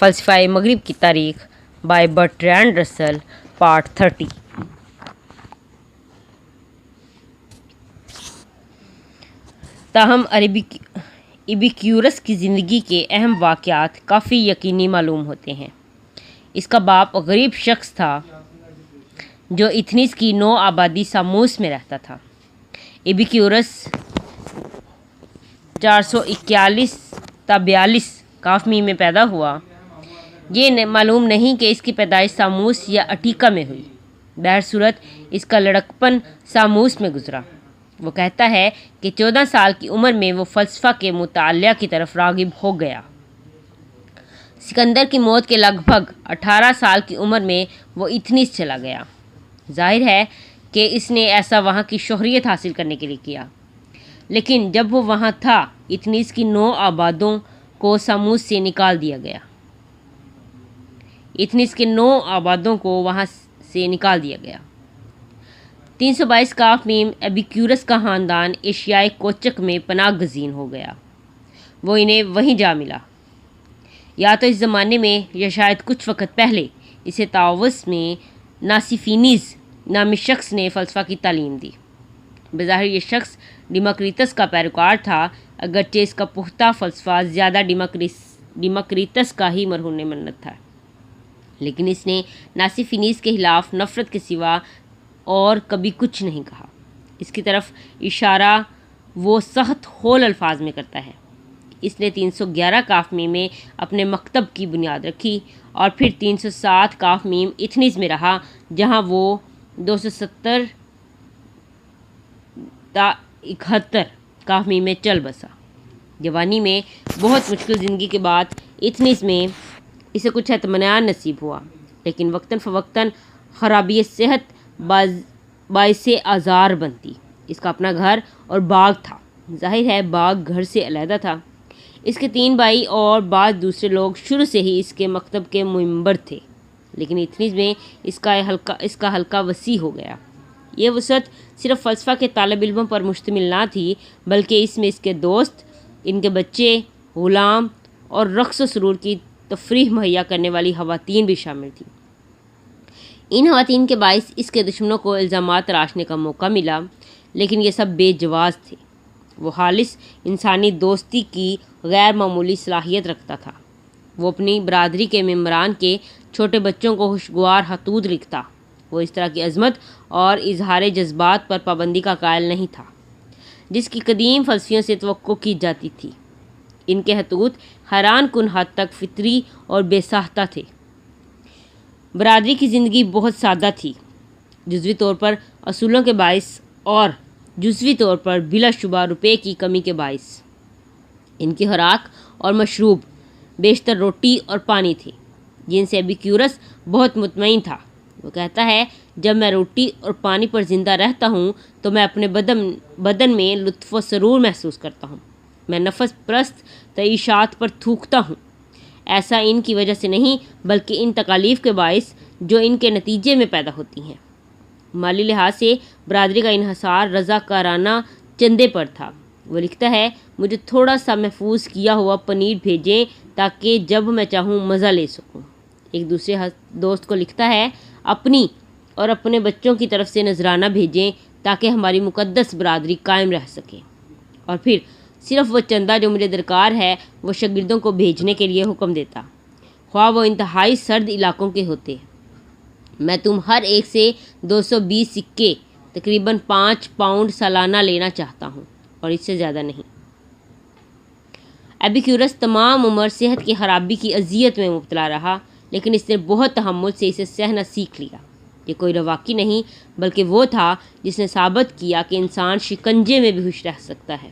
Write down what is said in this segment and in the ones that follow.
فلسفہ مغرب کی تاریخ بائی برٹرینڈ رسل پارٹ 30۔ تاہم ایپیکورس کی زندگی کے اہم واقعات کافی یقینی معلوم ہوتے ہیں۔ اس کا باپ غریب شخص تھا جو ایتھنز کی نو آبادی ساموس میں رہتا تھا۔ ایپیکورس 441 تا 42 کافمی میں پیدا ہوا۔ یہ معلوم نہیں کہ اس کی پیدائش ساموس یا اٹیکا میں ہوئی۔ بہرصورت اس کا لڑکپن ساموس میں گزرا۔ وہ کہتا ہے کہ 14 سال کی عمر میں وہ فلسفہ کے مطالعہ کی طرف راغب ہو گیا۔ سکندر کی موت کے لگ بھگ 18 سال کی عمر میں وہ ایتھنز چلا گیا۔ ظاہر ہے کہ اس نے ایسا وہاں کی شہریت حاصل کرنے کے لیے کیا، لیکن جب وہ وہاں تھا ایتھنز کی 9 آبادوں کو ساموس سے نکال دیا گیا۔ ایتھنز کے 9 آبادوں کو وہاں سے نکال دیا گیا۔ 322 کافمیم ایپیکورس کا خاندان ایشیائے کوچک میں پناہ گزین ہو گیا۔ وہ انہیں وہیں جا ملا۔ یا تو اس زمانے میں یا شاید کچھ وقت پہلے اسے طاووس میں ناسیفینیز نامی شخص نے فلسفہ کی تعلیم دی۔ بظاہر یہ شخص ڈیموکریٹس کا پیروکار تھا، اگرچہ اس کا پختہ فلسفہ زیادہ ڈیموکریٹس کا ہی مرہون منت تھا، لیکن اس نے ناسیفینیز کے خلاف نفرت کے سوا اور کبھی کچھ نہیں کہا۔ اس کی طرف اشارہ وہ سخت ہول الفاظ میں کرتا ہے۔ اس نے 311 کافمیم میں اپنے مکتب کی بنیاد رکھی اور پھر 307 کافمیم ایتھنز میں رہا، جہاں وہ 270 تا 71 کافمیم میں چل بسا۔ جوانی میں بہت مشکل زندگی کے بعد ایتھنز میں اسے کچھ اطمینان نصیب ہوا، لیکن وقتاً فوقتاً خرابی صحت باعث آزار بنتی۔ اس کا اپنا گھر اور باغ تھا۔ ظاہر ہے باغ گھر سے علیحدہ تھا۔ اس کے 3 بھائی اور بعض دوسرے لوگ شروع سے ہی اس کے مکتب کے ممبر تھے، لیکن ایتھنز میں اس کا حلقہ وسیع ہو گیا۔ یہ وسعت صرف فلسفہ کے طالب علموں پر مشتمل نہ تھی، بلکہ اس میں اس کے دوست، ان کے بچے، غلام اور رقص و سرور کی تفریح مہیا کرنے والی خواتین بھی شامل تھیں۔ ان خواتین کے باعث اس کے دشمنوں کو الزامات تراشنے کا موقع ملا، لیکن یہ سب بے جواز تھے۔ وہ خالص انسانی دوستی کی غیر معمولی صلاحیت رکھتا تھا۔ وہ اپنی برادری کے ممبران کے چھوٹے بچوں کو خوشگوار خطوط لکھتا۔ وہ اس طرح کی عظمت اور اظہار جذبات پر پابندی کا قائل نہیں تھا، جس کی قدیم فلسفیوں سے توقع کی جاتی تھی۔ ان کے خطوط حیران کن حد تک فطری اور بے ساختہ تھے۔ برادری کی زندگی بہت سادہ تھی، جزوی طور پر اصولوں کے باعث اور جزوی طور پر بلا شبہ روپے کی کمی کے باعث۔ ان کی خوراک اور مشروب بیشتر روٹی اور پانی تھے، جن سے ایپیکورس بہت مطمئن تھا۔ وہ کہتا ہے، جب میں روٹی اور پانی پر زندہ رہتا ہوں تو میں اپنے بدن میں لطف و سرور محسوس کرتا ہوں۔ میں نفس پرست تعیشات پر تھوکتا ہوں، ایسا ان کی وجہ سے نہیں بلکہ ان تکالیف کے باعث جو ان کے نتیجے میں پیدا ہوتی ہیں۔ مالی لحاظ سے برادری کا انحصار رضاکارانہ چندے پر تھا۔ وہ لکھتا ہے، مجھے تھوڑا سا محفوظ کیا ہوا پنیر بھیجیں تاکہ جب میں چاہوں مزہ لے سکوں۔ ایک دوسرے دوست کو لکھتا ہے، اپنی اور اپنے بچوں کی طرف سے نذرانہ بھیجیں تاکہ ہماری مقدس برادری قائم رہ سکے۔ اور پھر صرف وہ چندہ جو مجھے درکار ہے وہ شاگردوں کو بھیجنے کے لیے حکم دیتا، خواہ وہ انتہائی سرد علاقوں کے ہوتے۔ میں تم ہر ایک سے 220 سکے تقریباً 5 پاؤنڈ سالانہ لینا چاہتا ہوں، اور اس سے زیادہ نہیں۔ ایپیکورس تمام عمر صحت کی خرابی کی اذیت میں مبتلا رہا، لیکن اس نے بہت تحمل سے اسے سہنا سیکھ لیا۔ یہ کوئی رواقی نہیں بلکہ وہ تھا جس نے ثابت کیا کہ انسان شکنجے میں بھی خوش رہ سکتا ہے۔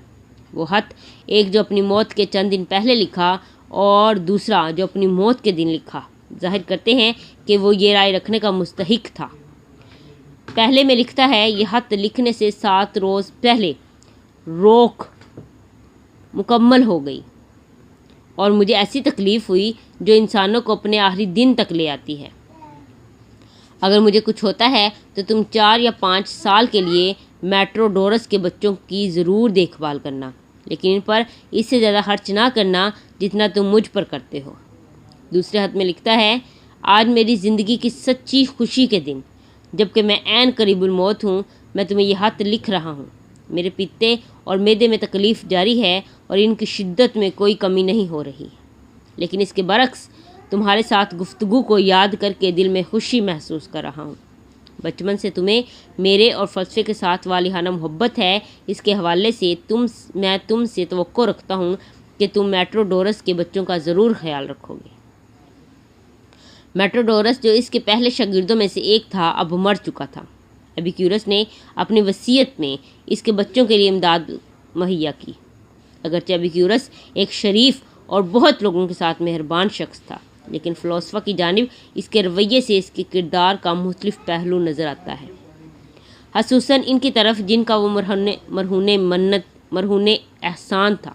وہ خط، ایک جو اپنی موت کے چند دن پہلے لکھا اور دوسرا جو اپنی موت کے دن لکھا، ظاہر کرتے ہیں کہ وہ یہ رائے رکھنے کا مستحق تھا۔ پہلے میں لکھتا ہے، یہ خط لکھنے سے 7 روز پہلے روک مکمل ہو گئی اور مجھے ایسی تکلیف ہوئی جو انسانوں کو اپنے آخری دن تک لے آتی ہے۔ اگر مجھے کچھ ہوتا ہے تو تم 4 یا 5 سال کے لیے میٹروڈورس کے بچوں کی ضرور دیکھ بھال کرنا، لیکن ان پر اس سے زیادہ خرچ نہ کرنا جتنا تم مجھ پر کرتے ہو۔ دوسرے خط میں لکھتا ہے، آج میری زندگی کی سچی خوشی کے دن، جبکہ میں عین قریب الموت ہوں، میں تمہیں یہ خط لکھ رہا ہوں۔ میرے پتے اور معدے میں تکلیف جاری ہے اور ان کی شدت میں کوئی کمی نہیں ہو رہی، لیکن اس کے برعکس تمہارے ساتھ گفتگو کو یاد کر کے دل میں خوشی محسوس کر رہا ہوں۔ بچپن سے تمہیں میرے اور فلسفے کے ساتھ والہانہ محبت ہے، اس کے حوالے سے میں تم سے توقع رکھتا ہوں کہ تم میٹروڈورس کے بچوں کا ضرور خیال رکھو گے۔ میٹروڈورس، جو اس کے پہلے شاگردوں میں سے ایک تھا، اب مر چکا تھا۔ ایپیکورس نے اپنی وصیت میں اس کے بچوں کے لیے امداد مہیا کی۔ اگرچہ ایپیکورس ایک شریف اور بہت لوگوں کے ساتھ مہربان شخص تھا، لیکن فلسفہ کی جانب اس کے رویے سے اس کے کردار کا مختلف پہلو نظر آتا ہے، خصوصاً ان کی طرف جن کا وہ مرہون احسان تھا۔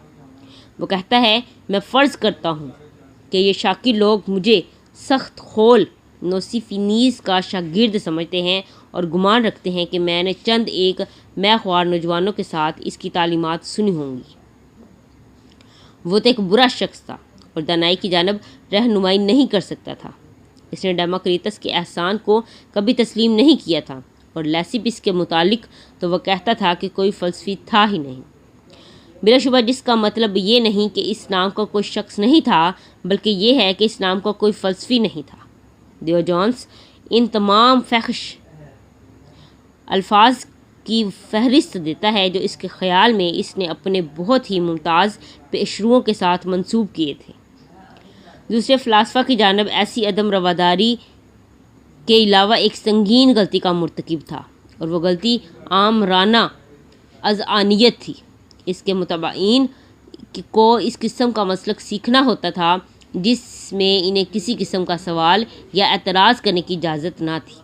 وہ کہتا ہے، میں فرض کرتا ہوں کہ یہ شاکر لوگ مجھے سخت خول نوسیفینیز کا شاگرد سمجھتے ہیں اور گمان رکھتے ہیں کہ میں نے چند ایک مے خوار نوجوانوں کے ساتھ اس کی تعلیمات سنی ہوں گی۔ وہ تو ایک برا شخص تھا اور دانائی کی جانب رہنمائی نہیں کر سکتا تھا۔ اس نے ڈیموکریٹس کے احسان کو کبھی تسلیم نہیں کیا تھا، اور لیسیپس کے متعلق تو وہ کہتا تھا کہ کوئی فلسفی تھا ہی نہیں۔ بلا شبہ جس کا مطلب یہ نہیں کہ اس نام کا کوئی شخص نہیں تھا، بلکہ یہ ہے کہ اس نام کا کوئی فلسفی نہیں تھا۔ ڈیوجونس ان تمام فحش الفاظ کی فہرست دیتا ہے جو اس کے خیال میں اس نے اپنے بہت ہی ممتاز پیشروؤں کے ساتھ منسوب کیے تھے۔ دوسرے فلاسفہ کی جانب ایسی عدم رواداری کے علاوہ ایک سنگین غلطی کا مرتکب تھا، اور وہ غلطی آمرانہ اذعانیت تھی۔ اس کے متبعین کو اس قسم کا مسلک سیکھنا ہوتا تھا جس میں انہیں کسی قسم کا سوال یا اعتراض کرنے کی اجازت نہ تھی۔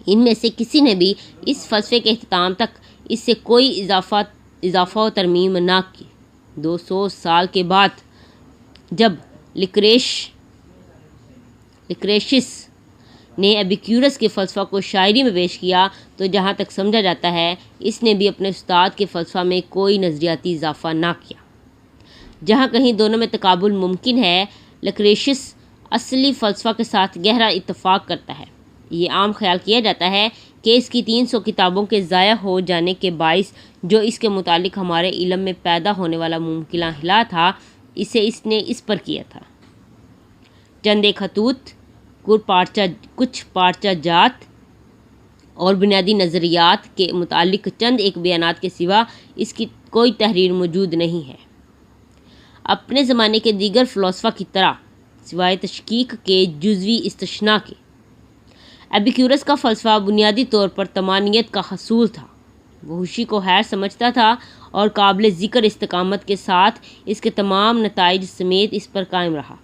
ان میں سے کسی نے بھی اس فلسفے کے اختتام تک اس سے کوئی اضافہ و ترمیم نہ کی۔ 200 سال کے بعد جب لکریشس نے ایپیکورس کے فلسفہ کو شاعری میں پیش کیا تو جہاں تک سمجھا جاتا ہے اس نے بھی اپنے استاد کے فلسفہ میں کوئی نظریاتی اضافہ نہ کیا۔ جہاں کہیں دونوں میں تقابل ممکن ہے، لکریشس اصلی فلسفہ کے ساتھ گہرا اتفاق کرتا ہے۔ یہ عام خیال کیا جاتا ہے کہ اس کی 300 کتابوں کے ضائع ہو جانے کے باعث جو اس کے متعلق ہمارے علم میں پیدا ہونے والا ممکنہ ہلا تھا، اسے اس نے اس پر کیا تھا۔ چند ایک خطوط، کچھ پارچہ جات اور بنیادی نظریات کے متعلق چند ایک بیانات کے سوا اس کی کوئی تحریر موجود نہیں ہے۔ اپنے زمانے کے دیگر فلاسفہ کی طرح، سوائے تشکیک کے جزوی استثناء کے، ایپیکورس کا فلسفہ بنیادی طور پر طمانینت کا حصول تھا۔ وہ خوشی کو خیر سمجھتا تھا اور قابل ذکر استقامت کے ساتھ اس کے تمام نتائج سمیت اس پر قائم رہا۔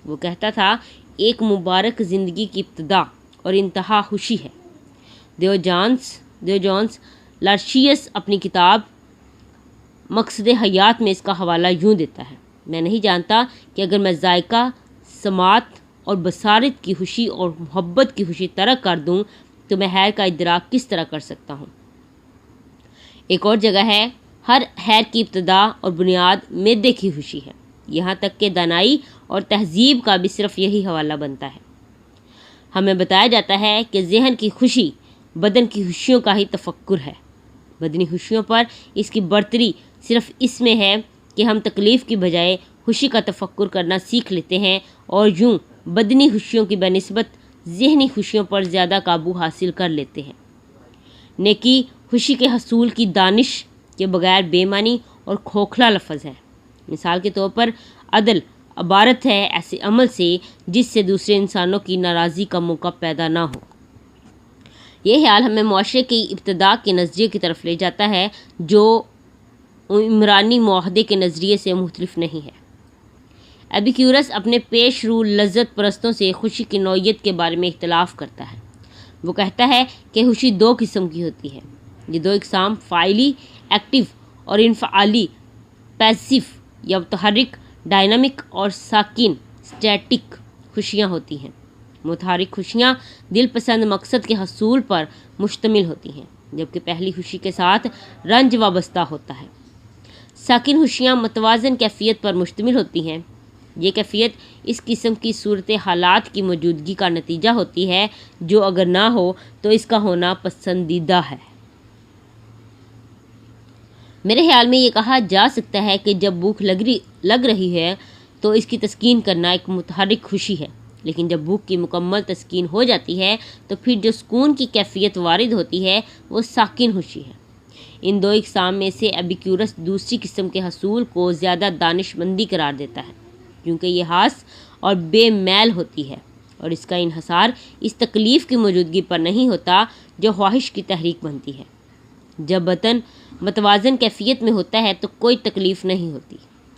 وہ کہتا تھا، ایک مبارک زندگی کی ابتدا اور انتہا خوشی ہے۔ دیوجونس لارشیس اپنی کتاب مقصد حیات میں اس کا حوالہ یوں دیتا ہے، میں نہیں جانتا کہ اگر میں ذائقہ، سماعت اور بصارت کی خوشی اور محبت کی خوشی ترک کر دوں تو میں خیر کا ادراک کس طرح کر سکتا ہوں۔ ایک اور جگہ ہے، ہر خیر کی ابتدا اور بنیاد معدے کی خوشی ہے۔ یہاں تک کہ دانائی اور تہذیب کا بھی صرف یہی حوالہ بنتا ہے۔ ہمیں بتایا جاتا ہے کہ ذہن کی خوشی بدن کی خوشیوں کا ہی تفکر ہے۔ بدنی خوشیوں پر اس کی برتری صرف اس میں ہے کہ ہم تکلیف کی بجائے خوشی کا تفکر کرنا سیکھ لیتے ہیں اور یوں بدنی خوشیوں کی بنسبت ذہنی خوشیوں پر زیادہ قابو حاصل کر لیتے ہیں۔ نیکی خوشی کے حصول کی دانش کے بغیر بے معنی اور کھوکھلا لفظ ہے۔ مثال کے طور پر عدل عبارت ہے ایسے عمل سے جس سے دوسرے انسانوں کی ناراضی کا موقع پیدا نہ ہو۔ یہ خیال ہمیں معاشرے کی ابتدا کے نظریے کی طرف لے جاتا ہے جو عمرانی معاہدے کے نظریے سے مختلف نہیں ہے۔ ایپیکورس اپنے پیش رو لذت پرستوں سے خوشی کی نوعیت کے بارے میں اختلاف کرتا ہے۔ وہ کہتا ہے کہ خوشی 2 قسم کی ہوتی ہے۔ یہ 2 اقسام فاعلی ایکٹیو اور انفعالی پیسیو یا متحرک ڈائنامک اور ساکن اسٹیٹک خوشیاں ہوتی ہیں۔ متحرک خوشیاں دل پسند مقصد کے حصول پر مشتمل ہوتی ہیں، جبکہ پہلی خوشی کے ساتھ رنج وابستہ ہوتا ہے۔ ساکن خوشیاں متوازن کیفیت پر مشتمل ہوتی ہیں۔ یہ کیفیت اس قسم کی صورت حالات کی موجودگی کا نتیجہ ہوتی ہے جو اگر نہ ہو تو اس کا ہونا پسندیدہ ہے۔ میرے خیال میں یہ کہا جا سکتا ہے کہ جب بھوک لگ رہی ہے تو اس کی تسکین کرنا ایک متحرک خوشی ہے، لیکن جب بھوک کی مکمل تسکین ہو جاتی ہے تو پھر جو سکون کی کیفیت وارد ہوتی ہے وہ ساکن خوشی ہے۔ ان دو اقسام میں سے ایپیکورس دوسری قسم کے حصول کو زیادہ دانش مندی قرار دیتا ہے، کیونکہ یہ خاص اور بے میل ہوتی ہے اور اس کا انحصار اس تکلیف کی موجودگی پر نہیں ہوتا جو خواہش کی تحریک بنتی ہے۔ جب بطن متوازن کیفیت میں ہوتا ہے تو کوئی تکلیف نہیں ہوتی،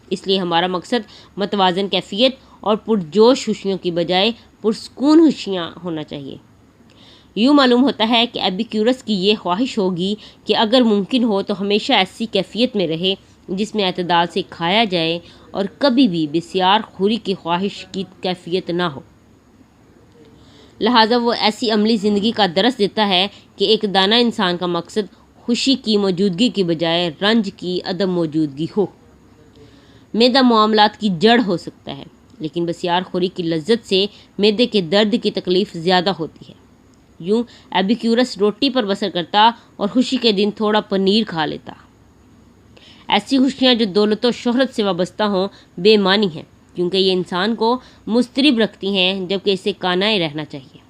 اس لیے ہمارا مقصد متوازن کیفیت اور پرجوش خوشیوں کی بجائے پرسکون خوشیاں ہونا چاہیے۔ یوں معلوم ہوتا ہے کہ ایپیکورس کی یہ خواہش ہوگی کہ اگر ممکن ہو تو ہمیشہ ایسی کیفیت میں رہے جس میں اعتدال سے کھایا جائے اور کبھی بھی بسیار خوری کی خواہش کی کیفیت نہ ہو۔ لہٰذا وہ ایسی عملی زندگی کا درس دیتا ہے کہ ایک دانا انسان کا مقصد خوشی کی موجودگی کی بجائے رنج کی عدم موجودگی ہو۔ معدہ معاملات کی جڑ ہو سکتا ہے، لیکن بسیار خوری کی لذت سے معدے کے درد کی تکلیف زیادہ ہوتی ہے۔ یوں ایپیکورس روٹی پر بسر کرتا اور خوشی کے دن تھوڑا پنیر کھا لیتا۔ ایسی خوشیاں جو دولت و شہرت سے وابستہ ہوں بے معنی ہیں، کیونکہ یہ انسان کو مضطرب رکھتی ہیں جبکہ اسے قانع رہنا چاہیے۔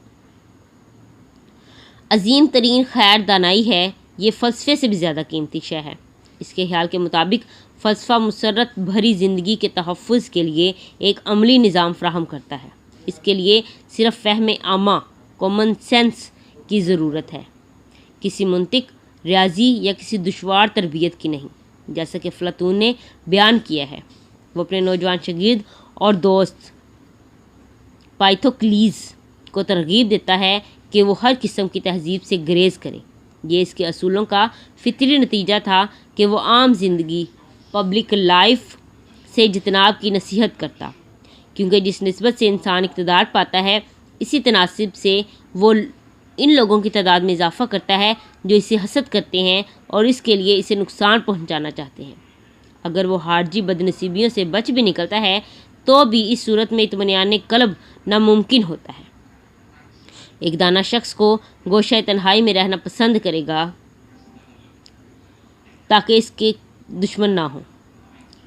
عظیم ترین خیر دانائی ہے، یہ فلسفے سے بھی زیادہ قیمتی شے ہے۔ اس کے خیال کے مطابق فلسفہ مسرت بھری زندگی کے تحفظ کے لیے ایک عملی نظام فراہم کرتا ہے۔ اس کے لیے صرف فہم عامہ کامن سینس کی ضرورت ہے، کسی منطق، ریاضی یا کسی دشوار تربیت کی نہیں۔ جیسا کہ افلاطون نے بیان کیا ہے، وہ اپنے نوجوان شاگرد اور دوست پائتھوکلیز کو ترغیب دیتا ہے کہ وہ ہر قسم کی تہذیب سے گریز کرے۔ یہ اس کے اصولوں کا فطری نتیجہ تھا کہ وہ عام زندگی پبلک لائف سے اجتناب کی نصیحت کرتا، کیونکہ جس نسبت سے انسان اقتدار پاتا ہے اسی تناسب سے وہ ان لوگوں کی تعداد میں اضافہ کرتا ہے جو اسے حسد کرتے ہیں اور اس کے لیے اسے نقصان پہنچانا چاہتے ہیں۔ اگر وہ خارجی بدنصیبیوں سے بچ بھی نکلتا ہے تو بھی اس صورت میں اطمینان قلب ناممکن ہوتا ہے۔ ایک دانا شخص کو گوشہ تنہائی میں رہنا پسند کرے گا تاکہ اس کے دشمن نہ ہوں۔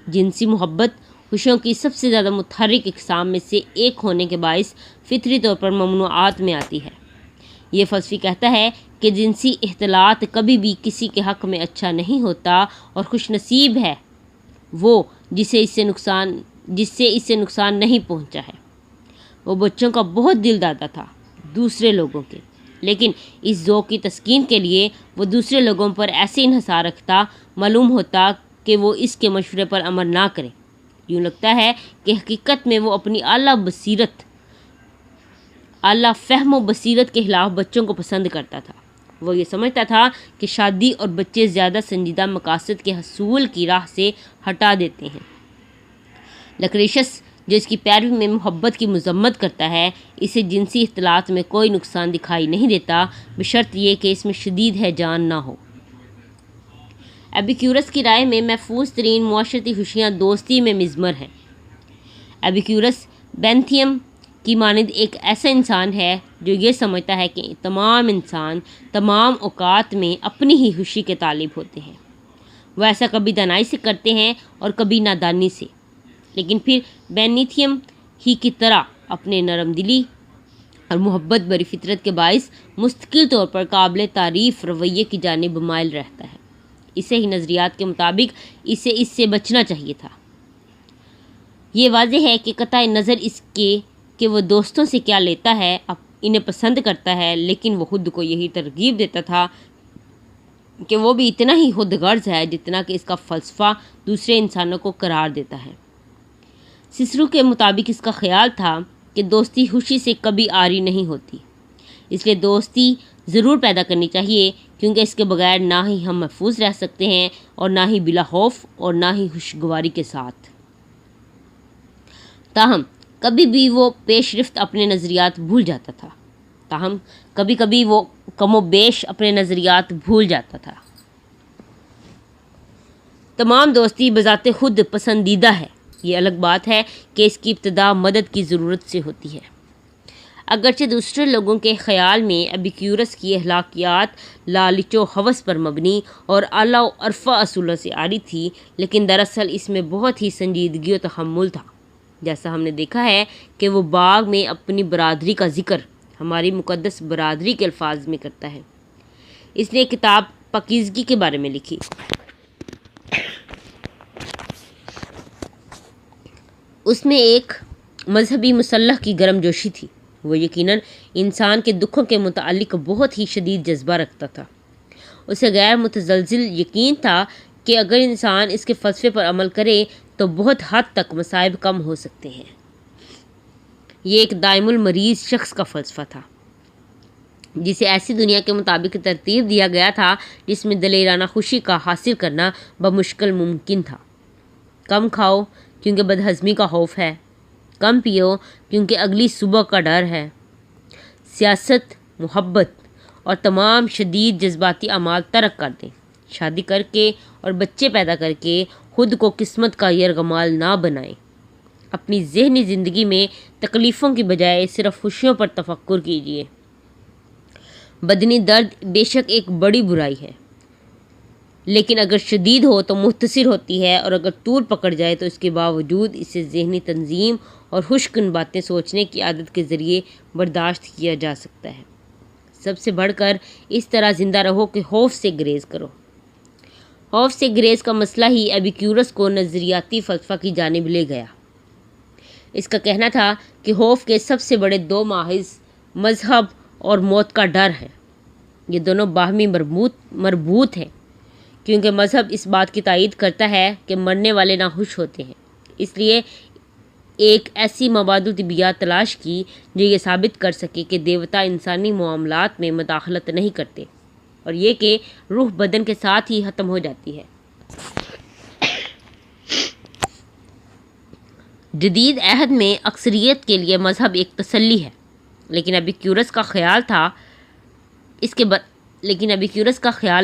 جنسی محبت خوشیوں کی سب سے زیادہ متحرک اقسام میں سے ایک ہونے کے باعث فطری طور پر ممنوعات میں آتی ہے۔ یہ فلسفی کہتا ہے کہ جنسی اختلاط کبھی بھی کسی کے حق میں اچھا نہیں ہوتا اور خوش نصیب ہے وہ جس سے اسے نقصان نہیں پہنچا ہے۔ وہ بچوں کا بہت دل دادا تھا، دوسرے لوگوں کے، لیکن اس ذوق کی تسکین کے لیے وہ دوسرے لوگوں پر ایسے انحصار رکھتا معلوم ہوتا کہ وہ اس کے مشورے پر عمل نہ کرے۔ یوں لگتا ہے کہ حقیقت میں وہ اپنی اعلیٰ فہم و بصیرت کے خلاف بچوں کو پسند کرتا تھا۔ وہ یہ سمجھتا تھا کہ شادی اور بچے زیادہ سنجیدہ مقاصد کے حصول کی راہ سے ہٹا دیتے ہیں۔ لکریشس جو اس کی پیروی میں محبت کی مذمت کرتا ہے، اسے جنسی اختلاط میں کوئی نقصان دکھائی نہیں دیتا بشرط یہ کہ اس میں شدید ہیجان نہ ہو۔ ایپیکورس کی رائے میں محفوظ ترین معاشرتی خوشیاں دوستی میں مضمر ہیں۔ ایپیکورس بینتھیم کی مانند ایک ایسا انسان ہے جو یہ سمجھتا ہے کہ تمام انسان تمام اوقات میں اپنی ہی خوشی کے طالب ہوتے ہیں۔ وہ ایسا کبھی دانائی سے کرتے ہیں اور کبھی نادانی سے، لیکن پھر بینتھیم ہی کی طرح اپنے نرم دلی اور محبت بری فطرت کے باعث مستقل طور پر قابل تعریف رویے کی جانب مائل رہتا ہے۔ اسے ہی نظریات کے مطابق اسے اس سے بچنا چاہیے تھا۔ یہ واضح ہے کہ قطع نظر اس کے کہ وہ دوستوں سے کیا لیتا ہے، انہیں پسند کرتا ہے، لیکن وہ خود کو یہی ترغیب دیتا تھا کہ وہ بھی اتنا ہی خود غرض ہے جتنا کہ اس کا فلسفہ دوسرے انسانوں کو قرار دیتا ہے۔ سسرو کے مطابق اس کا خیال تھا کہ دوستی خوشی سے کبھی عاری نہیں ہوتی، اس لیے دوستی ضرور پیدا کرنی چاہیے، کیونکہ اس کے بغیر نہ ہی ہم محفوظ رہ سکتے ہیں اور نہ ہی بلا خوف اور نہ ہی خوشگواری کے ساتھ۔ تاہم کبھی بھی وہ پیش رفت اپنے نظریات بھول جاتا تھا۔ تمام دوستی بذات خود پسندیدہ ہے، یہ الگ بات ہے کہ اس کی ابتدا مدد کی ضرورت سے ہوتی ہے۔ اگرچہ دوسرے لوگوں کے خیال میں ایپیکورس کی اخلاقیات لالچ و ہوس پر مبنی اور اعلیٰ و ارفع اصولوں سے عاری تھی، لیکن دراصل اس میں بہت ہی سنجیدگی و تحمل تھا۔ جیسا ہم نے دیکھا ہے کہ وہ باغ میں اپنی برادری کا ذکر ہماری مقدس برادری کے الفاظ میں کرتا ہے۔ اس نے کتاب پاکیزگی کے بارے میں لکھی۔ اس میں ایک مذہبی مسلح کی گرم جوشی تھی۔ وہ یقیناً انسان کے دکھوں کے متعلق بہت ہی شدید جذبہ رکھتا تھا۔ اسے غیر متزلزل یقین تھا کہ اگر انسان اس کے فلسفے پر عمل کرے تو بہت حد تک مصائب کم ہو سکتے ہیں۔ یہ ایک دائم المریض شخص کا فلسفہ تھا جسے ایسی دنیا کے مطابق ترتیب دیا گیا تھا جس میں دلیرانہ خوشی کا حاصل کرنا بمشکل ممکن تھا۔ کم کھاؤ کیونکہ بدہضمی کا خوف ہے، کم پیو کیونکہ اگلی صبح کا ڈر ہے، سیاست، محبت اور تمام شدید جذباتی اعمال ترک کر دیں، شادی کر کے اور بچے پیدا کر کے خود کو قسمت کا یرغمال نہ بنائیں، اپنی ذہنی زندگی میں تکلیفوں کی بجائے صرف خوشیوں پر تفکر کیجیے۔ بدنی درد بے شک ایک بڑی برائی ہے، لیکن اگر شدید ہو تو مختصر ہوتی ہے، اور اگر طول پکڑ جائے تو اس کے باوجود اسے ذہنی تنظیم اور خشکن باتیں سوچنے کی عادت کے ذریعے برداشت کیا جا سکتا ہے۔ سب سے بڑھ کر اس طرح زندہ رہو کہ خوف سے گریز کرو۔ خوف سے گریز کا مسئلہ ہی ایپیکورس کو نظریاتی فلسفہ کی جانب لے گیا۔ اس کا کہنا تھا کہ خوف کے سب سے بڑے دو ماخذ مذہب اور موت کا ڈر ہے۔ یہ دونوں باہمی مربوط ہیں، کیونکہ مذہب اس بات کی تائید کرتا ہے کہ مرنے والے ناخوش ہوتے ہیں۔ اس لیے ایک ایسی مبادل طبیعت تلاش کی جو یہ ثابت کر سکے کہ دیوتا انسانی معاملات میں مداخلت نہیں کرتے، اور یہ کہ روح بدن کے ساتھ ہی ختم ہو جاتی ہے۔ جدید عہد میں اکثریت کے لیے مذہب ایک تسلی ہے، لیکن ایپیکورس کا خیال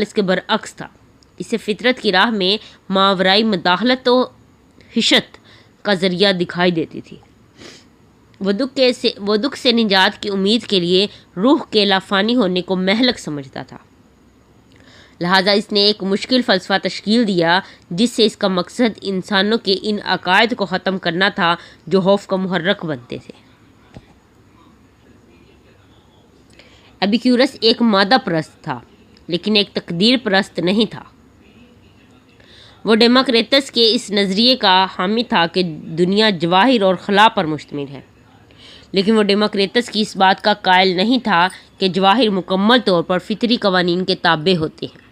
اس کے برعکس تھا۔ اسے فطرت کی راہ میں ماورائی مداخلت و حشت کا ذریعہ دکھائی دیتی تھی۔ وہ دکھ سے نجات کی امید کے لیے روح کے لافانی ہونے کو مہلک سمجھتا تھا، لہٰذا اس نے ایک مشکل فلسفہ تشکیل دیا جس سے اس کا مقصد انسانوں کے ان عقائد کو ختم کرنا تھا جو خوف کا محرک بنتے تھے۔ ایپیکورس ایک مادہ پرست تھا، لیکن ایک تقدیر پرست نہیں تھا۔ وہ ڈیموکریٹس کے اس نظریے کا حامی تھا کہ دنیا جواہر اور خلا پر مشتمل ہے، لیکن وہ ڈیموکریٹس کی اس بات کا قائل نہیں تھا کہ جواہر مکمل طور پر فطری قوانین کے تابع ہوتے ہیں۔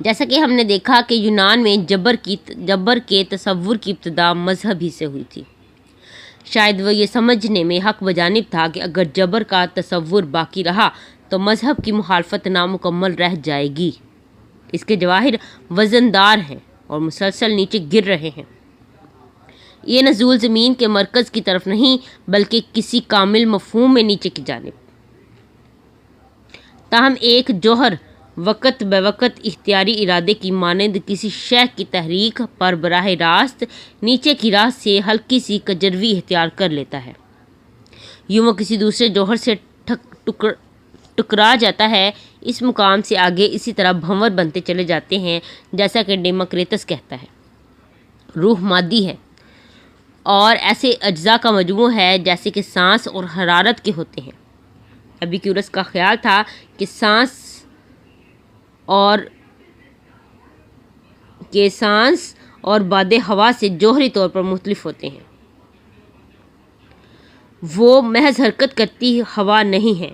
جیسا کہ ہم نے دیکھا کہ یونان میں جبر کے تصور کی ابتدا مذہب ہی سے ہوئی تھی۔ شاید وہ یہ سمجھنے میں حق بجانب تھا کہ اگر جبر کا تصور باقی رہا تو مذہب کی مخالفت نامکمل رہ جائے گی۔ اس کے جواہر وزن دار ہیں اور مسلسل نیچے گر رہے ہیں۔ یہ نزول زمین کے مرکز کی طرف نہیں بلکہ کسی کامل مفہوم میں نیچے کی جانب۔ تاہم ایک جوہر وقت بے وقت اختیاری ارادے کی مانند کسی شے کی تحریک پر براہ راست نیچے کی راہ سے ہلکی سی کجروی اختیار کر لیتا ہے۔ یوں وہ کسی دوسرے جوہر سے ٹکرا جاتا ہے۔ اس مقام سے آگے اسی طرح بھنور بنتے چلے جاتے ہیں، جیسا کہ ڈیموکریٹس کہتا ہے۔ روح مادی ہے اور ایسے اجزاء کا مجموع ہے جیسے کہ سانس اور حرارت کے ہوتے ہیں۔ ایپیکورس کا خیال تھا کہ سانس اور باد ہوا سے جوہری طور پر مختلف ہوتے ہیں۔ وہ محض حرکت کرتی ہوا نہیں ہے۔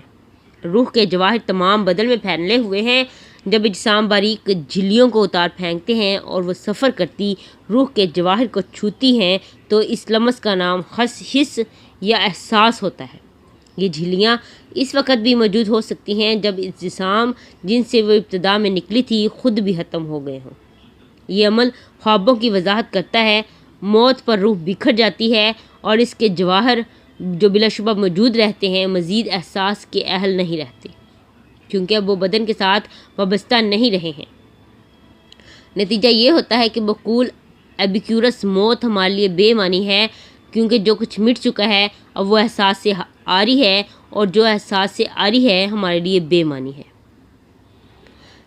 روح کے جواہر تمام بدن میں پھیلے ہوئے ہیں۔ جب اجسام باریک جھلیوں کو اتار پھینکتے ہیں اور وہ سفر کرتی روح کے جواہر کو چھوتی ہیں تو اس لمس کا نام حس یا احساس ہوتا ہے۔ یہ جھلیاں اس وقت بھی موجود ہو سکتی ہیں جب اجسام جن سے وہ ابتدا میں نکلی تھی خود بھی ختم ہو گئے ہوں۔ یہ عمل خوابوں کی وضاحت کرتا ہے۔ موت پر روح بکھر جاتی ہے اور اس کے جواہر جو بلا شبہ موجود رہتے ہیں مزید احساس کے اہل نہیں رہتے، کیونکہ اب وہ بدن کے ساتھ وابستہ نہیں رہے ہیں۔ نتیجہ یہ ہوتا ہے کہ بقول ایپیکورس موت ہمارے لیے بے معنی ہے، کیونکہ جو کچھ مٹ چکا ہے اب وہ احساس سے عاری ہے، اور جو احساس سے عاری ہے ہمارے لیے بے معنی ہے۔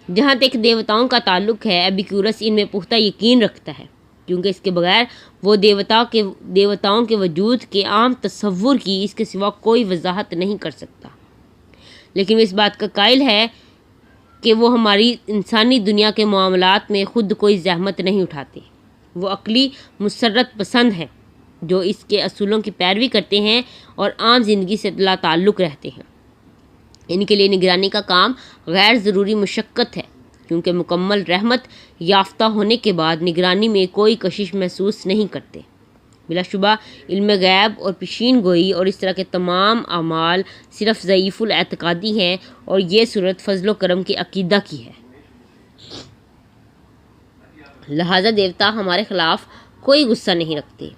جہاں تک دیوتاؤں کا تعلق ہے، ایپیکورس ان میں پختہ یقین رکھتا ہے، کیونکہ اس کے بغیر وہ دیوتاؤں کے وجود کے عام تصور کی اس کے سوا کوئی وضاحت نہیں کر سکتا، لیکن وہ اس بات کا قائل ہے کہ وہ ہماری انسانی دنیا کے معاملات میں خود کوئی زحمت نہیں اٹھاتے۔ وہ عقلی مسرت پسند ہیں جو اس کے اصولوں کی پیروی کرتے ہیں اور عام زندگی سے لا تعلق رہتے ہیں۔ ان کے لیے نگرانی کا کام غیر ضروری مشقت ہے، کیونکہ مکمل رحمت یافتہ ہونے کے بعد نگرانی میں کوئی کشش محسوس نہیں کرتے۔ بلا شبہ علم غیب اور پیشین گوئی اور اس طرح کے تمام اعمال صرف ضعیف الاعتقادی ہیں، اور یہ صورت فضل و کرم کے عقیدہ کی ہے۔ لہذا دیوتا ہمارے خلاف کوئی غصہ نہیں رکھتے،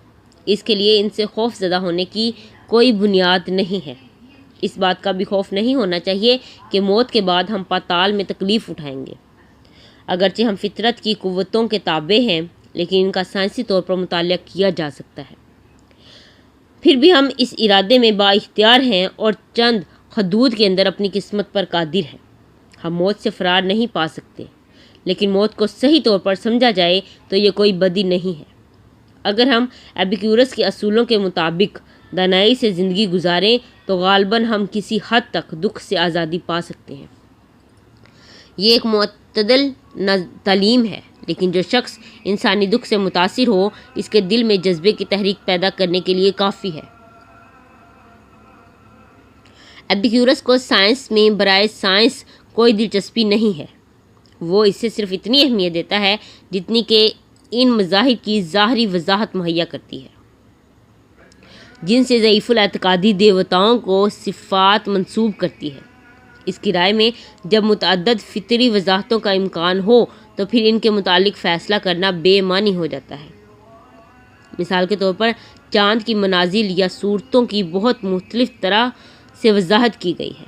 اس کے لیے ان سے خوف زدہ ہونے کی کوئی بنیاد نہیں ہے۔ اس بات کا بھی خوف نہیں ہونا چاہیے کہ موت کے بعد ہم پاتال میں تکلیف اٹھائیں گے۔ اگرچہ ہم فطرت کی قوتوں کے تابع ہیں، لیکن ان کا سائنسی طور پر مطالعہ کیا جا سکتا ہے۔ پھر بھی ہم اس ارادے میں با اختیار ہیں اور چند حدود کے اندر اپنی قسمت پر قادر ہیں۔ ہم موت سے فرار نہیں پا سکتے، لیکن موت کو صحیح طور پر سمجھا جائے تو یہ کوئی بدی نہیں ہے۔ اگر ہم ایپیکورس کے اصولوں کے مطابق دانائی سے زندگی گزاریں تو غالباً ہم کسی حد تک دکھ سے آزادی پا سکتے ہیں۔ یہ ایک معتدل تعلیم ہے، لیکن جو شخص انسانی دکھ سے متاثر ہو، اس کے دل میں جذبے کی تحریک پیدا کرنے کے لیے کافی ہے۔ ایپیکورس کو سائنس میں برائے سائنس کوئی دلچسپی نہیں ہے۔ وہ اسے صرف اتنی اہمیت دیتا ہے جتنی کہ ان مظاہر کی ظاہری وضاحت مہیا کرتی ہے، جن سے ضعیف الاعتقادی دیوتاؤں کو صفات منسوب کرتی ہے۔ اس کی رائے میں جب متعدد فطری وضاحتوں کا امکان ہو تو پھر ان کے متعلق فیصلہ کرنا بے معنی ہو جاتا ہے۔ مثال کے طور پر چاند کی منازل یا صورتوں کی بہت مختلف طرح سے وضاحت کی گئی ہے۔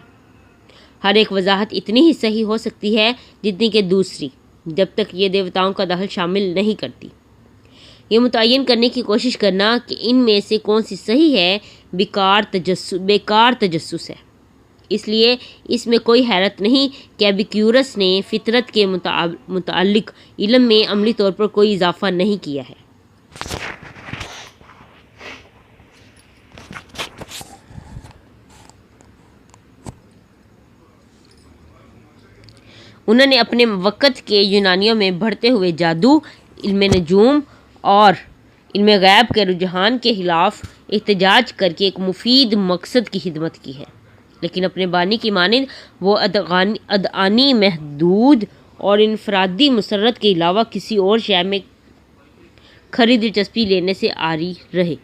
ہر ایک وضاحت اتنی ہی صحیح ہو سکتی ہے جتنی کہ دوسری، جب تک یہ دیوتاؤں کا دخل شامل نہیں کرتی۔ یہ متعین کرنے کی کوشش کرنا کہ ان میں سے کون سی صحیح ہے بیکار تجسس ہے۔ اس لیے اس میں کوئی حیرت نہیں کہ ایپیکورس نے فطرت کے متعلق علم میں عملی طور پر کوئی اضافہ نہیں کیا ہے۔ انہوں نے اپنے وقت کے یونانیوں میں بڑھتے ہوئے جادو، علم نجوم اور علم غیب کے رجحان کے خلاف احتجاج کر کے ایک مفید مقصد کی خدمت کی ہے، لیکن اپنے بانی کی مانند وہ ادعانی محدود اور انفرادی مسرت کے علاوہ کسی اور شے میں کھری دلچسپی لینے سے عاری رہے۔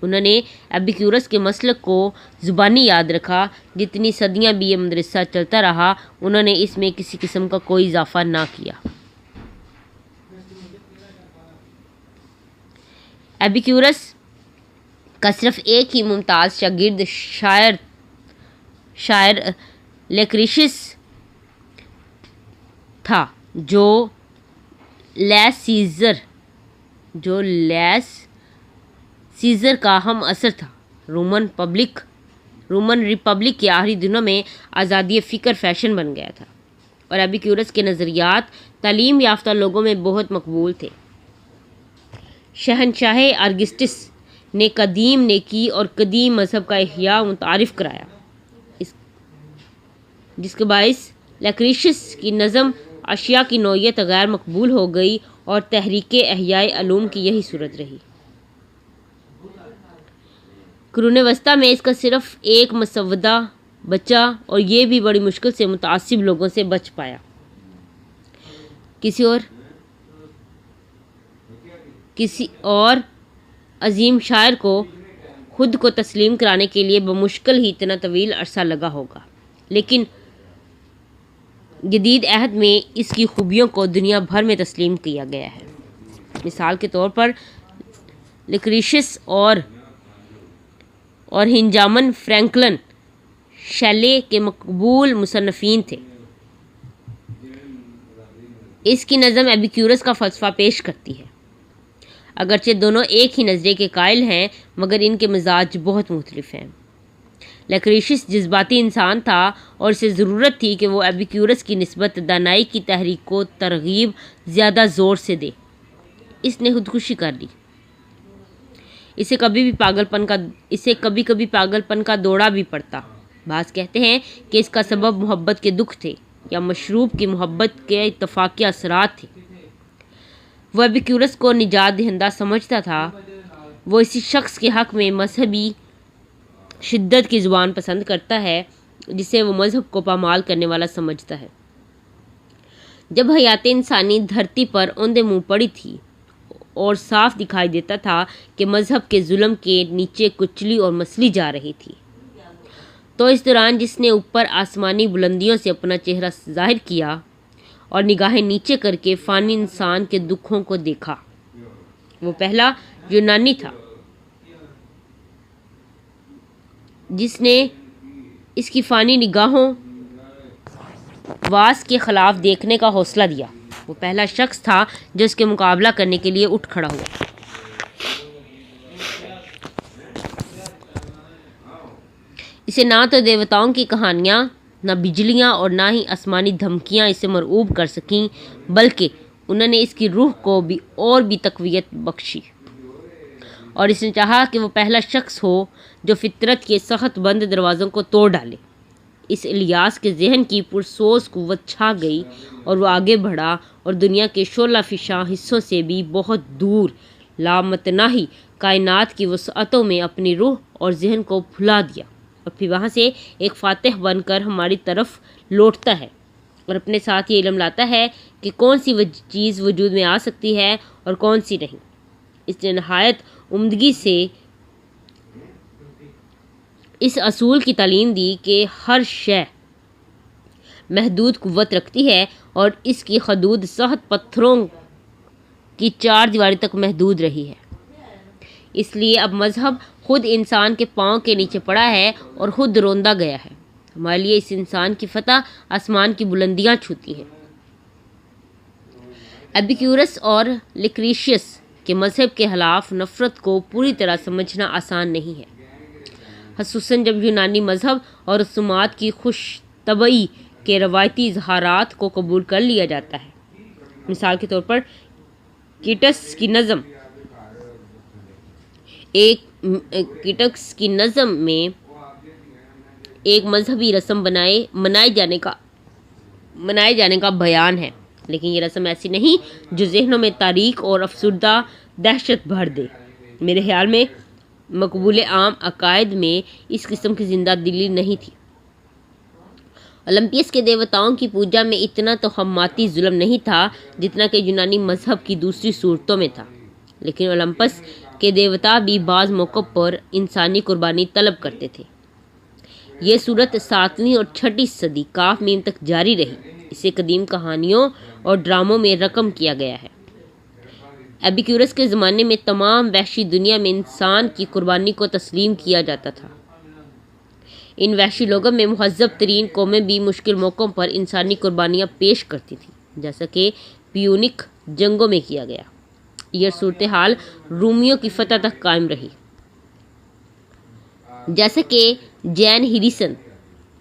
انہوں نے ایپیکورس کے مسلک کو زبانی یاد رکھا۔ جتنی صدیاں بھی یہ مدرسہ چلتا رہا، انہوں نے اس میں کسی قسم کا کوئی اضافہ نہ کیا۔ ایپیکورس کا صرف ایک ہی ممتاز شاگرد شاعر لیکریشس تھا، جو لیس سیزر کا ہم اثر تھا۔ رومن ریپبلک کے آخری دنوں میں آزادی فکر فیشن بن گیا تھا، اور ایپیکورس کے نظریات تعلیم یافتہ لوگوں میں بہت مقبول تھے۔ شہنشاہ آگسٹس نے قدیم نیکی اور قدیم مذہب کا احیاء متعارف کرایا، جس کے باعث لیکریشس کی نظم اشیاء کی نوعیت غیر مقبول ہو گئی، اور تحریک احیاء علوم کی یہی صورت رہی۔ قرون وسطیٰ میں اس کا صرف ایک مسودہ بچا، اور یہ بھی بڑی مشکل سے متعصب لوگوں سے بچ پایا۔ کسی اور عظیم شاعر کو خود کو تسلیم کرانے کے لیے بمشکل ہی اتنا طویل عرصہ لگا ہوگا، لیکن جدید عہد میں اس کی خوبیوں کو دنیا بھر میں تسلیم کیا گیا ہے۔ مثال کے طور پر لیکریشس اور بنجامن فرینکلن شیلے کے مقبول مصنفین تھے۔ اس کی نظم ایپیکورس کا فلسفہ پیش کرتی ہے۔ اگرچہ دونوں ایک ہی نظریے کے قائل ہیں مگر ان کے مزاج بہت مختلف ہیں۔ لیکریشس جذباتی انسان تھا اور اسے ضرورت تھی کہ وہ ایپیکورس کی نسبت دانائی کی تحریک کو ترغیب زیادہ زور سے دے۔ اس نے خودکشی کر لی۔ اسے کبھی کبھی پاگل پن کا دوڑا بھی پڑتا۔ بعض کہتے ہیں کہ اس کا سبب محبت کے دکھ تھے یا مشروب کی محبت کے اتفاقی اثرات تھے۔ وہ ایپیکورس کو نجات دہندہ سمجھتا تھا۔ وہ اسی شخص کے حق میں مذہبی شدت کی زبان پسند کرتا ہے جسے وہ مذہب کو پامال کرنے والا سمجھتا ہے۔ جب حیات انسانی دھرتی پر اوندے منہ پڑی تھی اور صاف دکھائی دیتا تھا کہ مذہب کے ظلم کے نیچے کچلی اور مسلی جا رہی تھی، تو اس دوران جس نے اوپر آسمانی بلندیوں سے اپنا چہرہ ظاہر کیا اور نگاہیں نیچے کر کے فانی انسان کے دکھوں کو دیکھا، وہ پہلا یونانی تھا جس نے اس کی فانی نگاہوں واس کے خلاف دیکھنے کا حوصلہ دیا۔ وہ پہلا شخص تھا جو اس کے مقابلہ کرنے کے لیے اٹھ کھڑا ہوا۔ اسے نہ تو دیوتاؤں کی کہانیاں، نہ بجلیاں اور نہ ہی آسمانی دھمکیاں اسے مرعوب کر سکیں، بلکہ انہوں نے اس کی روح کو بھی تقویت بخشی، اور اس نے چاہا کہ وہ پہلا شخص ہو جو فطرت کے سخت بند دروازوں کو توڑ ڈالے۔ اس الیاس کے ذہن کی پرسوز قوت چھا گئی اور وہ آگے بڑھا اور دنیا کے شعلہ فشاں حصوں سے بھی بہت دور لامتناہی کائنات کی وسعتوں میں اپنی روح اور ذہن کو پھلا دیا، اور پھر وہاں سے ایک فاتح بن کر ہماری طرف لوٹتا ہے اور اپنے ساتھ یہ علم لاتا ہے کہ کون سی چیز وجود میں آ سکتی ہے اور کون سی نہیں۔ اس نے نہایت عمدگی سے اس اصول کی تعلیم دی کہ ہر شے محدود قوت رکھتی ہے اور اس کی حدود سخت پتھروں کی چار دیواری تک محدود رہی ہے۔ اس لیے اب مذہب خود انسان کے پاؤں کے نیچے پڑا ہے اور خود روندا گیا ہے۔ ہمارے لیے اس انسان کی فتح آسمان کی بلندیاں چھوتی ہیں۔ ایپیکورس اور لیکریشس کے مذہب کے خلاف نفرت کو پوری طرح سمجھنا آسان نہیں ہے، خصوصاً جب یونانی مذہب اور رسومات کی خوش طبعی کے روایتی اظہارات کو قبول کر لیا جاتا ہے۔ مثال کے طور پر کیٹس کی نظم میں ایک مذہبی رسم منائے جانے کا بیان ہے، لیکن یہ رسم ایسی نہیں جو ذہنوں میں تاریک اور افسردہ دہشت بھر دے۔ میرے خیال میں مقبول عام عقائد میں اس قسم کی زندہ دلی نہیں تھی۔ اولمپیس کے دیوتاؤں کی پوجا میں اتنا توہماتی ظلم نہیں تھا جتنا کہ یونانی مذہب کی دوسری صورتوں میں تھا، لیکن اولمپس کے دیوتا بھی بعض موقع پر انسانی قربانی طلب کرتے تھے۔ یہ صورت 7ویں اور 6 صدی کاف میم تک جاری رہی۔ اسے قدیم کہانیوں اور ڈراموں میں رقم کیا گیا ہے۔ ایپیکورس کے زمانے میں تمام وحشی دنیا میں انسان کی قربانی کو تسلیم کیا جاتا تھا۔ ان وحشی لوگوں میں مہذب ترین قومیں بھی مشکل موقعوں پر انسانی قربانیاں پیش کرتی تھیں، جیسا کہ پیونک جنگوں میں کیا گیا۔ یہ صورتحال رومیوں کی فتح تک قائم رہی۔ جیسا کہ جین ہیریسن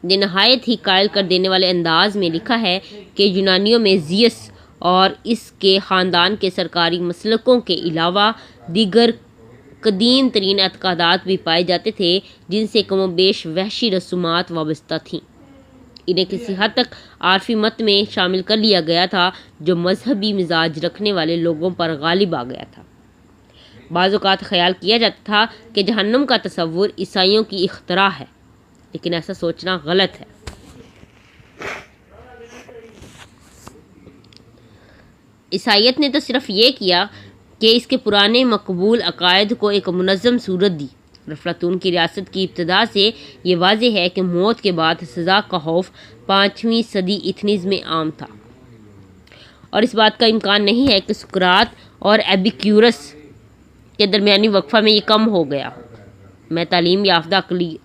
نے نہایت ہی قائل کر دینے والے انداز میں لکھا ہے کہ یونانیوں میں زیوس اور اس کے خاندان کے سرکاری مسلکوں کے علاوہ دیگر قدیم ترین اعتقادات بھی پائے جاتے تھے جن سے کم و بیش وحشی رسومات وابستہ تھیں۔ انہیں کسی حد تک عارفی مت میں شامل کر لیا گیا تھا جو مذہبی مزاج رکھنے والے لوگوں پر غالب آ گیا تھا۔ بعض اوقات خیال کیا جاتا تھا کہ جہنم کا تصور عیسائیوں کی اختراع ہے، لیکن ایسا سوچنا غلط ہے۔ عیسائیت نے تو صرف یہ کیا کہ اس کے پرانے مقبول عقائد کو ایک منظم صورت دی۔ افلاطون کی ریاست کی ابتدا سے یہ واضح ہے کہ موت کے بعد سزا کا خوف 5ویں صدی ایتھنز میں عام تھا، اور اس بات کا امکان نہیں ہے کہ سقراط اور ایپیکورس کے درمیانی وقفہ میں یہ کم ہو گیا ہو۔ میں تعلیم یافتہ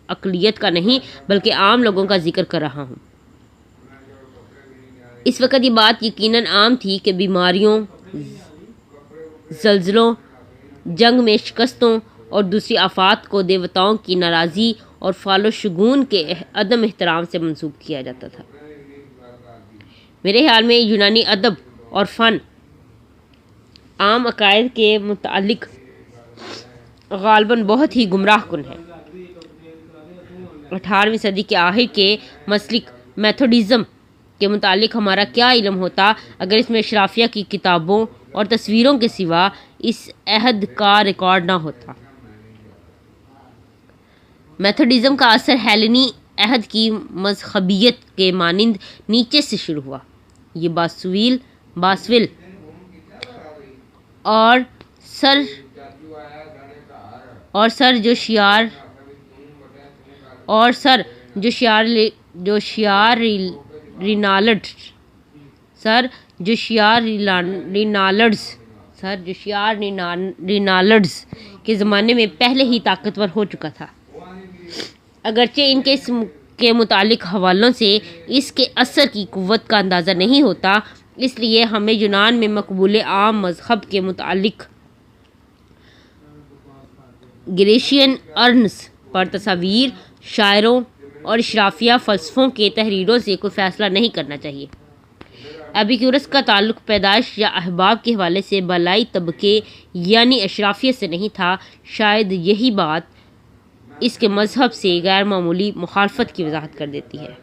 اقلیت کا نہیں بلکہ عام لوگوں کا ذکر کر رہا ہوں۔ اس وقت یہ بات یقیناً عام تھی کہ بیماریوں، زلزلوں جنگ میں شکستوں اور دوسری آفات کو دیوتاؤں کی ناراضی اور فال و شگون کے عدم احترام سے منسوب کیا جاتا تھا۔ میرے خیال میں یونانی ادب اور فن عام عقائد کے متعلق غالباً بہت ہی گمراہ کن ہے۔ 18ویں صدی کے آخر کے مسلک میتھوڈزم کے متعلق ہمارا کیا علم ہوتا اگر اس میں اشرافیہ کی کتابوں اور تصویروں کے سوا اس عہد کا ریکارڈ نہ ہوتا۔ میتھوڈزم کا اثر ہیلینی عہد کی مذہبیت کے مانند نیچے سے شروع ہوا۔ یہ باسویل اور سر جوشیار رینالڈز کے زمانے میں پہلے ہی طاقتور ہو چکا تھا۔ اگرچہ ان کے متعلق حوالوں سے اس کے اثر کی قوت کا اندازہ نہیں ہوتا، اس لیے ہمیں یونان میں مقبول عام مذہب کے متعلق گریشین ارنس پر تصاویر، شاعروں اور اشرافیہ فلسفوں کے تحریروں سے کوئی فیصلہ نہیں کرنا چاہیے۔ ایپیکورس کا تعلق پیدائش یا احباب کے حوالے سے بالائی طبقے یعنی اشرافیہ سے نہیں تھا۔ شاید یہی بات اس کے مذہب سے غیر معمولی مخالفت کی وضاحت کر دیتی ہے۔